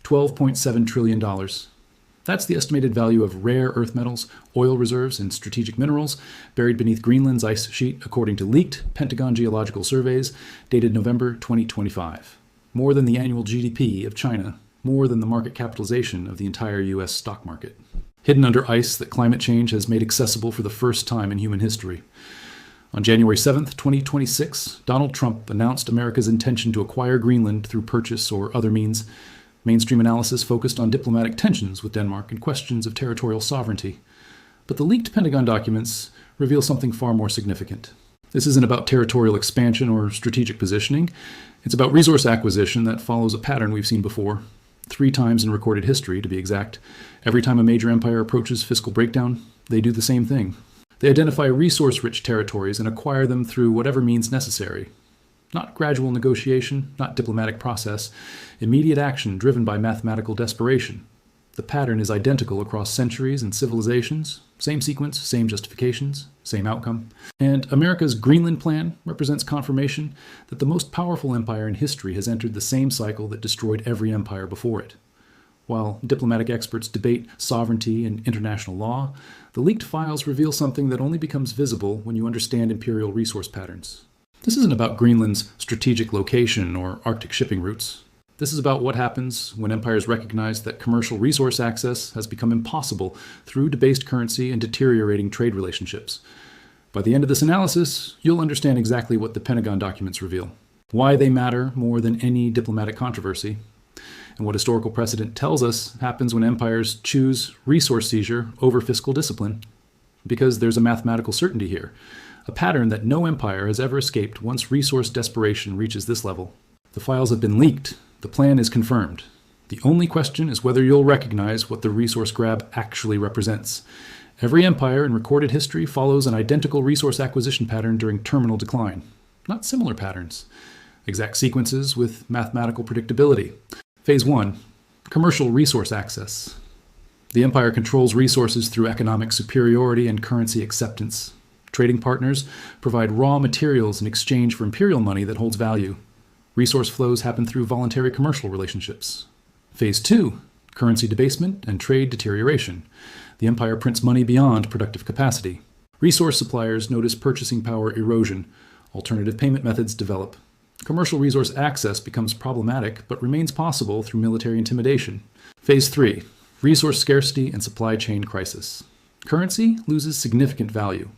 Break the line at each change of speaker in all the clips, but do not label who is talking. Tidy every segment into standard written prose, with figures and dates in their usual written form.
$12.7 trillion. That's the estimated value of rare earth metals, oil reserves, and strategic minerals buried beneath Greenland's ice sheet, according to leaked Pentagon geological surveys dated November 2025. More than the annual GDP of China, more than the market capitalization of the entire U.S. stock market. Hidden under ice that climate change has made accessible for the first time in human history. On January 7, 2026, Donald Trump announced America's intention to acquire Greenland through purchase or other means. Mainstream analysis focused on diplomatic tensions with Denmark and questions of territorial sovereignty. But the leaked Pentagon documents reveal something far more significant. This isn't about territorial expansion or strategic positioning. It's about resource acquisition that follows a pattern we've seen before. 3 times in recorded history, to be exact. Every time a major empire approaches fiscal breakdown, they do the same thing. They identify resource-rich territories and acquire them through whatever means necessary. Not gradual negotiation, not diplomatic process, immediate action driven by mathematical desperation. The pattern is identical across centuries and civilizations. Same sequence, same justifications, same outcome. And America's Greenland plan represents confirmation that the most powerful empire in history has entered the same cycle that destroyed every empire before it. While diplomatic experts debate sovereignty and international law, the leaked files reveal something that only becomes visible when you understand imperial resource patterns. This isn't about Greenland's strategic location or Arctic shipping routes. This is about what happens when empires recognize that commercial resource access has become impossible through debased currency and deteriorating trade relationships. By the end of this analysis, you'll understand exactly what the Pentagon documents reveal, why they matter more than any diplomatic controversy, and what historical precedent tells us happens when empires choose resource seizure over fiscal discipline. Because there's a mathematical certainty here, a pattern that no empire has ever escaped once resource desperation reaches this level. The files have been leaked. The plan is confirmed. The only question is whether you'll recognize what the resource grab actually represents. Every empire in recorded history follows an identical resource acquisition pattern during terminal decline. Not similar patterns. Exact sequences with mathematical predictability. Phase 1. Commercial resource access. The empire controls resources through economic superiority and currency acceptance. Trading partners provide raw materials in exchange for imperial money that holds value. Resource flows happen through voluntary commercial relationships. Phase 2, currency debasement and trade deterioration. The empire prints money beyond productive capacity. Resource suppliers notice purchasing power erosion. Alternative payment methods develop. Commercial resource access becomes problematic but remains possible through military intimidation. Phase 3, resource scarcity and supply chain crisis. Currency loses significant value.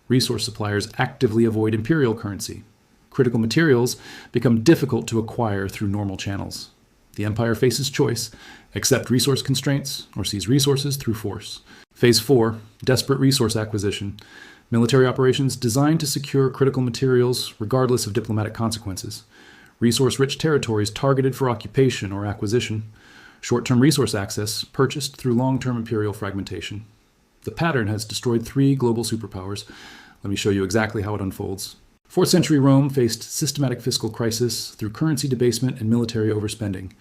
Resource suppliers actively avoid imperial currency. Critical materials become difficult to acquire through normal channels. The empire faces choice: accept resource constraints or seize resources through force. Phase 4, desperate resource acquisition. Military operations designed to secure critical materials regardless of diplomatic consequences. Resource-rich territories targeted for occupation or acquisition. Short-term resource access purchased through long-term imperial fragmentation. The pattern has destroyed 3 global superpowers. Let me show you exactly how it unfolds. 4th century Rome faced systematic fiscal crisis through currency debasement and military overspending.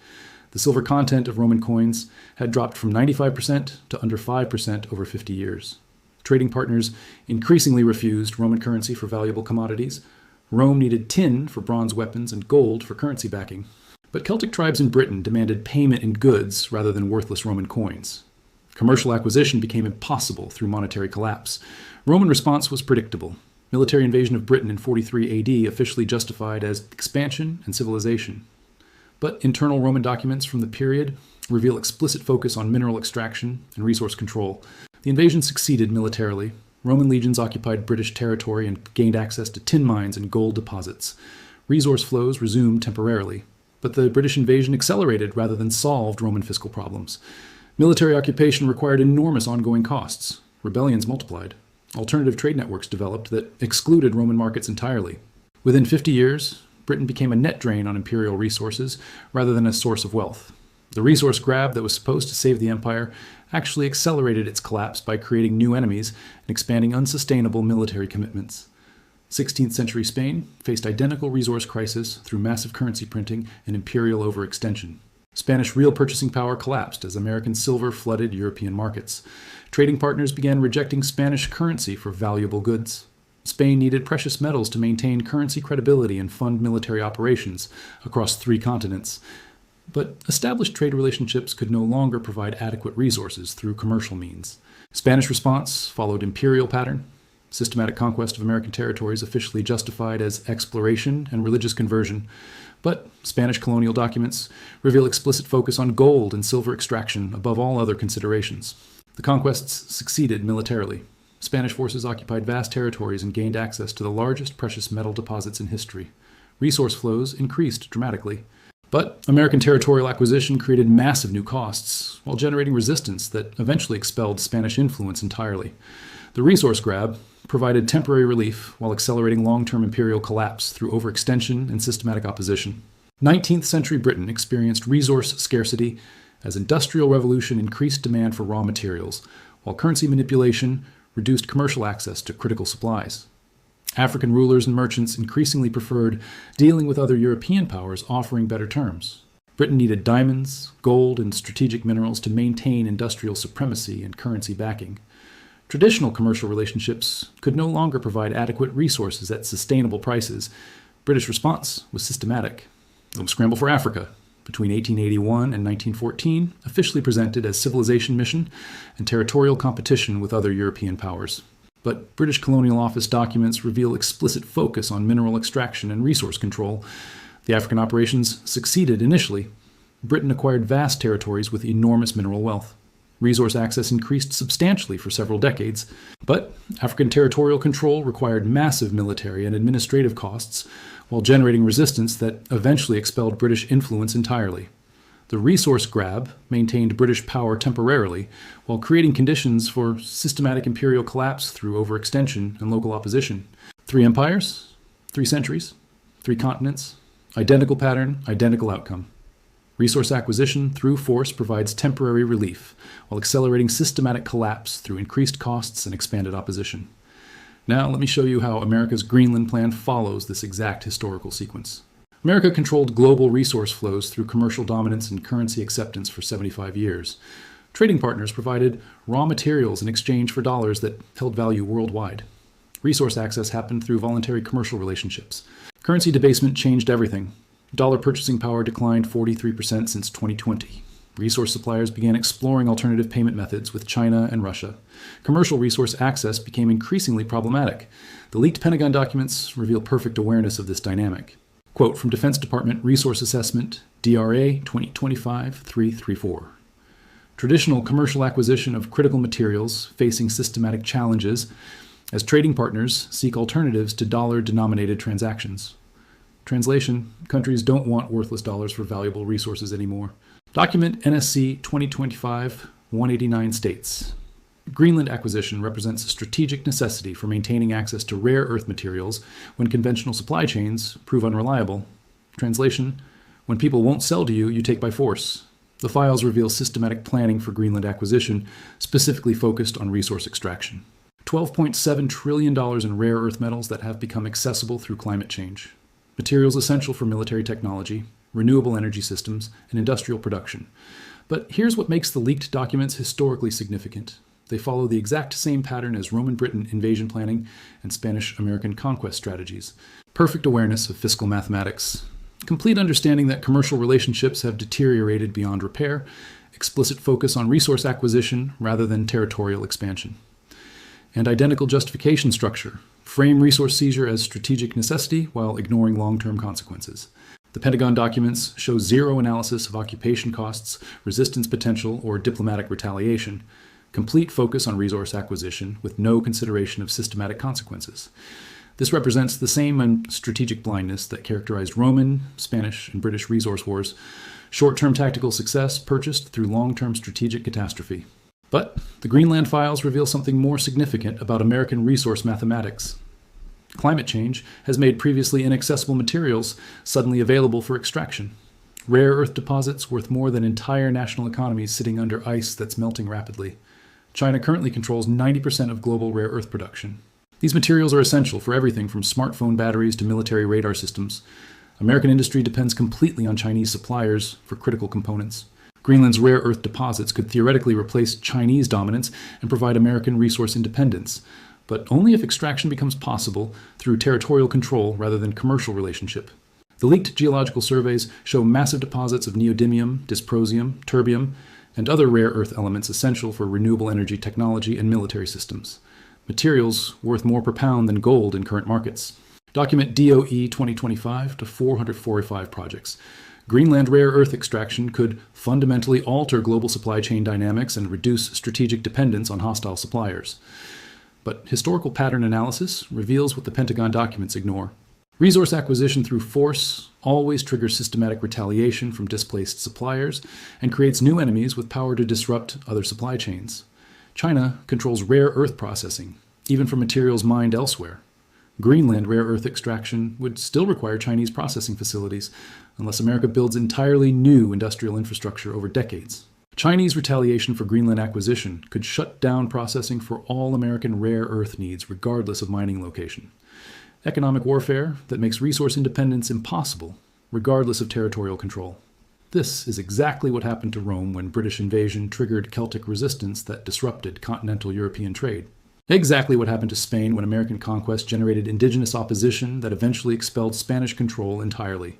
The silver content of Roman coins had dropped from 95% to under 5% over 50 years. Trading partners increasingly refused Roman currency for valuable commodities. Rome needed tin for bronze weapons and gold for currency backing. But Celtic tribes in Britain demanded payment in goods rather than worthless Roman coins. Commercial acquisition became impossible through monetary collapse. Roman response was predictable. Military invasion of Britain in 43 AD officially justified as expansion and civilization. But internal Roman documents from the period reveal explicit focus on mineral extraction and resource control. The invasion succeeded militarily. Roman legions occupied British territory and gained access to tin mines and gold deposits. Resource flows resumed temporarily. But the British invasion accelerated rather than solved Roman fiscal problems. Military occupation required enormous ongoing costs. Rebellions multiplied. Alternative trade networks developed that excluded Roman markets entirely. Within 50 years, Britain became a net drain on imperial resources rather than a source of wealth. The resource grab that was supposed to save the empire actually accelerated its collapse by creating new enemies and expanding unsustainable military commitments. 16th century Spain faced identical resource crisis through massive currency printing and imperial overextension. Spanish real purchasing power collapsed as American silver flooded European markets. Trading partners began rejecting Spanish currency for valuable goods. Spain needed precious metals to maintain currency credibility and fund military operations across 3 continents. But established trade relationships could no longer provide adequate resources through commercial means. Spanish response followed imperial pattern. Systematic conquest of American territories officially justified as exploration and religious conversion, but Spanish colonial documents reveal explicit focus on gold and silver extraction above all other considerations. The conquests succeeded militarily. Spanish forces occupied vast territories and gained access to the largest precious metal deposits in history. Resource flows increased dramatically. But American territorial acquisition created massive new costs, while generating resistance that eventually expelled Spanish influence entirely. The resource grab provided temporary relief while accelerating long-term imperial collapse through overextension and systematic opposition. 19th century Britain experienced resource scarcity as industrial revolution increased demand for raw materials, while currency manipulation reduced commercial access to critical supplies. African rulers and merchants increasingly preferred dealing with other European powers offering better terms. Britain needed diamonds, gold, and strategic minerals to maintain industrial supremacy and currency backing. Traditional commercial relationships could no longer provide adequate resources at sustainable prices. British response was systematic. The Scramble for Africa, between 1881 and 1914, officially presented as civilization mission and territorial competition with other European powers. But British Colonial Office documents reveal explicit focus on mineral extraction and resource control. The African operations succeeded initially. Britain acquired vast territories with enormous mineral wealth. Resource access increased substantially for several decades, but African territorial control required massive military and administrative costs, while generating resistance that eventually expelled British influence entirely. The resource grab maintained British power temporarily, while creating conditions for systematic imperial collapse through overextension and local opposition. 3 empires, 3 centuries, 3 continents, identical pattern, identical outcome. Resource acquisition through force provides temporary relief, while accelerating systematic collapse through increased costs and expanded opposition. Now let me show you how America's Greenland Plan follows this exact historical sequence. America controlled global resource flows through commercial dominance and currency acceptance for 75 years. Trading partners provided raw materials in exchange for dollars that held value worldwide. Resource access happened through voluntary commercial relationships. Currency debasement changed everything. Dollar purchasing power declined 43% since 2020. Resource suppliers began exploring alternative payment methods with China and Russia. Commercial resource access became increasingly problematic. The leaked Pentagon documents reveal perfect awareness of this dynamic. Quote from Defense Department Resource Assessment, DRA 2025-334. Traditional commercial acquisition of critical materials facing systematic challenges as trading partners seek alternatives to dollar-denominated transactions. Translation, countries don't want worthless dollars for valuable resources anymore. Document NSC 2025-189 states, Greenland acquisition represents a strategic necessity for maintaining access to rare earth materials when conventional supply chains prove unreliable. Translation, when people won't sell to you, you take by force. The files reveal systematic planning for Greenland acquisition, specifically focused on resource extraction. $12.7 trillion in rare earth metals that have become accessible through climate change. Materials essential for military technology, renewable energy systems, and industrial production. But here's what makes the leaked documents historically significant. They follow the exact same pattern as Roman Britain invasion planning and Spanish-American conquest strategies. Perfect awareness of fiscal mathematics, complete understanding that commercial relationships have deteriorated beyond repair, explicit focus on resource acquisition rather than territorial expansion. And identical justification structure, frame resource seizure as strategic necessity while ignoring long-term consequences. The Pentagon documents show zero analysis of occupation costs, resistance potential, or diplomatic retaliation. Complete focus on resource acquisition with no consideration of systematic consequences. This represents the same strategic blindness that characterized Roman, Spanish, and British resource wars. Short-term tactical success purchased through long-term strategic catastrophe. But the Greenland files reveal something more significant about American resource mathematics. Climate change has made previously inaccessible materials suddenly available for extraction. Rare earth deposits worth more than entire national economies sitting under ice that's melting rapidly. China currently controls 90% of global rare earth production. These materials are essential for everything from smartphone batteries to military radar systems. American industry depends completely on Chinese suppliers for critical components. Greenland's rare earth deposits could theoretically replace Chinese dominance and provide American resource independence, but only if extraction becomes possible through territorial control rather than commercial relationship. The leaked geological surveys show massive deposits of neodymium, dysprosium, terbium, and other rare earth elements essential for renewable energy technology and military systems, materials worth more per pound than gold in current markets. Document DOE 2025 to 445 projects. Greenland rare earth extraction could fundamentally alter global supply chain dynamics and reduce strategic dependence on hostile suppliers. But historical pattern analysis reveals what the Pentagon documents ignore. Resource acquisition through force always triggers systematic retaliation from displaced suppliers and creates new enemies with power to disrupt other supply chains. China controls rare earth processing, even for materials mined elsewhere. Greenland rare earth extraction would still require Chinese processing facilities unless America builds entirely new industrial infrastructure over decades. Chinese retaliation for Greenland acquisition could shut down processing for all American rare earth needs regardless of mining location. Economic warfare that makes resource independence impossible regardless of territorial control. This is exactly what happened to Rome when British invasion triggered Celtic resistance that disrupted continental European trade. Exactly what happened to Spain when American conquest generated indigenous opposition that eventually expelled Spanish control entirely.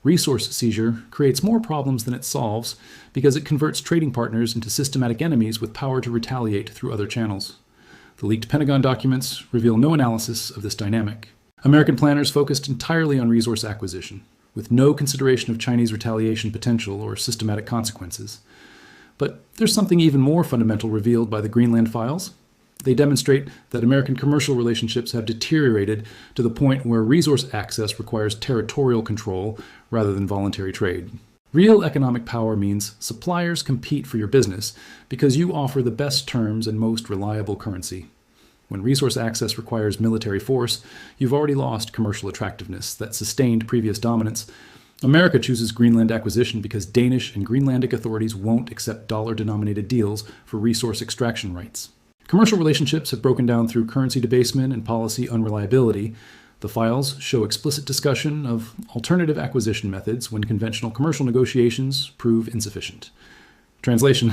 Resource seizure creates more problems than it solves because it converts trading partners into systematic enemies with power to retaliate through other channels. The leaked Pentagon documents reveal no analysis of this dynamic. American planners focused entirely on resource acquisition, with no consideration of Chinese retaliation potential or systematic consequences. But there's something even more fundamental revealed by the Greenland files. They demonstrate that American commercial relationships have deteriorated to the point where resource access requires territorial control rather than voluntary trade. Real economic power means suppliers compete for your business because you offer the best terms and most reliable currency. When resource access requires military force, you've already lost commercial attractiveness that sustained previous dominance. America chooses Greenland acquisition because Danish and Greenlandic authorities won't accept dollar-denominated deals for resource extraction rights. Commercial relationships have broken down through currency debasement and policy unreliability. The files show explicit discussion of alternative acquisition methods when conventional commercial negotiations prove insufficient. Translation: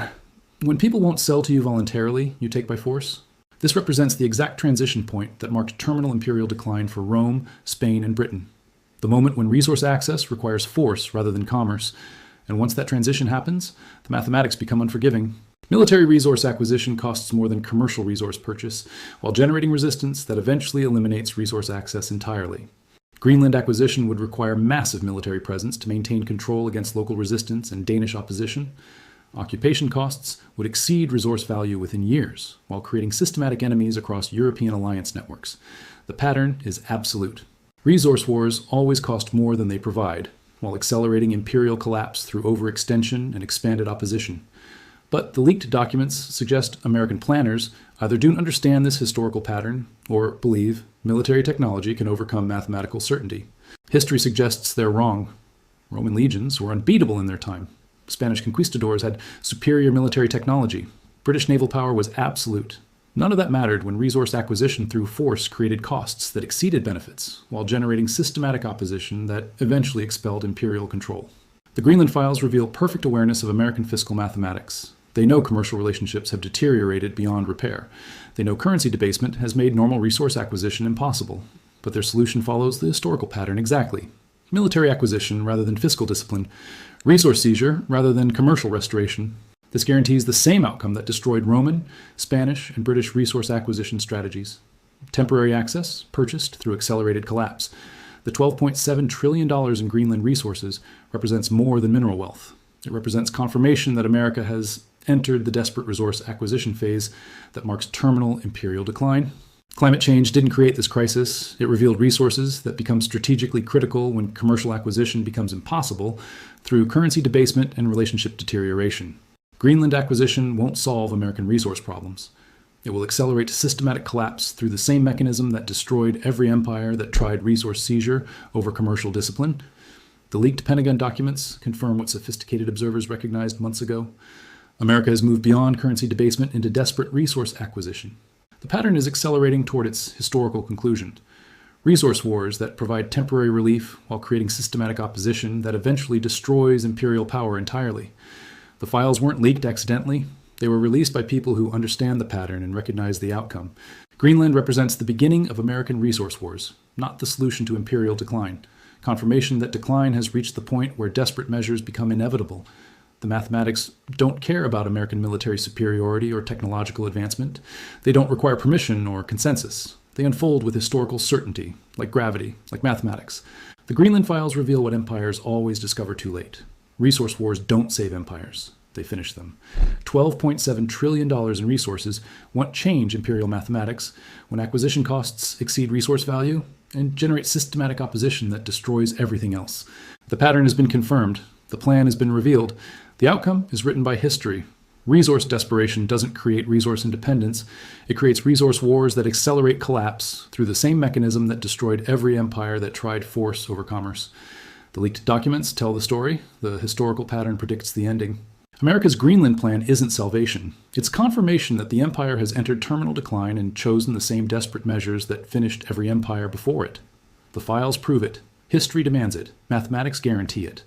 when people won't sell to you voluntarily, you take by force. This represents the exact transition point that marked terminal imperial decline for Rome, Spain, and Britain. The moment when resource access requires force rather than commerce. And once that transition happens, the mathematics become unforgiving. Military resource acquisition costs more than commercial resource purchase, while generating resistance that eventually eliminates resource access entirely. Greenland acquisition would require massive military presence to maintain control against local resistance and Danish opposition. Occupation costs would exceed resource value within years, while creating systematic enemies across European alliance networks. The pattern is absolute. Resource wars always cost more than they provide, while accelerating imperial collapse through overextension and expanded opposition. But the leaked documents suggest American planners either don't understand this historical pattern or believe military technology can overcome mathematical certainty. History suggests they're wrong. Roman legions were unbeatable in their time. Spanish conquistadors had superior military technology. British naval power was absolute. None of that mattered when resource acquisition through force created costs that exceeded benefits, while generating systematic opposition that eventually expelled imperial control. The Greenland files reveal perfect awareness of American fiscal mathematics. They know commercial relationships have deteriorated beyond repair. They know currency debasement has made normal resource acquisition impossible. But their solution follows the historical pattern exactly. Military acquisition rather than fiscal discipline. Resource seizure rather than commercial restoration. This guarantees the same outcome that destroyed Roman, Spanish, and British resource acquisition strategies. Temporary access purchased through accelerated collapse. The $12.7 trillion in Greenland resources represents more than mineral wealth. It represents confirmation that America has entered the desperate resource acquisition phase that marks terminal imperial decline. Climate change didn't create this crisis. It revealed resources that become strategically critical when commercial acquisition becomes impossible through currency debasement and relationship deterioration. Greenland acquisition won't solve American resource problems. It will accelerate systematic collapse through the same mechanism that destroyed every empire that tried resource seizure over commercial discipline. The leaked Pentagon documents confirm what sophisticated observers recognized months ago. America has moved beyond currency debasement into desperate resource acquisition. The pattern is accelerating toward its historical conclusion. Resource wars that provide temporary relief while creating systematic opposition that eventually destroys imperial power entirely. The files weren't leaked accidentally. They were released by people who understand the pattern and recognize the outcome. Greenland represents the beginning of American resource wars, not the solution to imperial decline. confirmation that decline has reached the point where desperate measures become inevitable. The mathematics don't care about American military superiority or technological advancement. They don't require permission or consensus. They unfold with historical certainty, like gravity, like mathematics. The Greenland files reveal what empires always discover too late. Resource wars don't save empires. They finish them. $12.7 trillion in resources won't change imperial mathematics when acquisition costs exceed resource value and generate systematic opposition that destroys everything else. The pattern has been confirmed. The plan has been revealed. The outcome is written by history. Resource desperation doesn't create resource independence. It creates resource wars that accelerate collapse through the same mechanism that destroyed every empire that tried force over commerce. The leaked documents tell the story. The historical pattern predicts the ending. America's Greenland plan isn't salvation. It's confirmation that the empire has entered terminal decline and chosen the same desperate measures that finished every empire before it. The files prove it. History demands it. Mathematics guarantee it.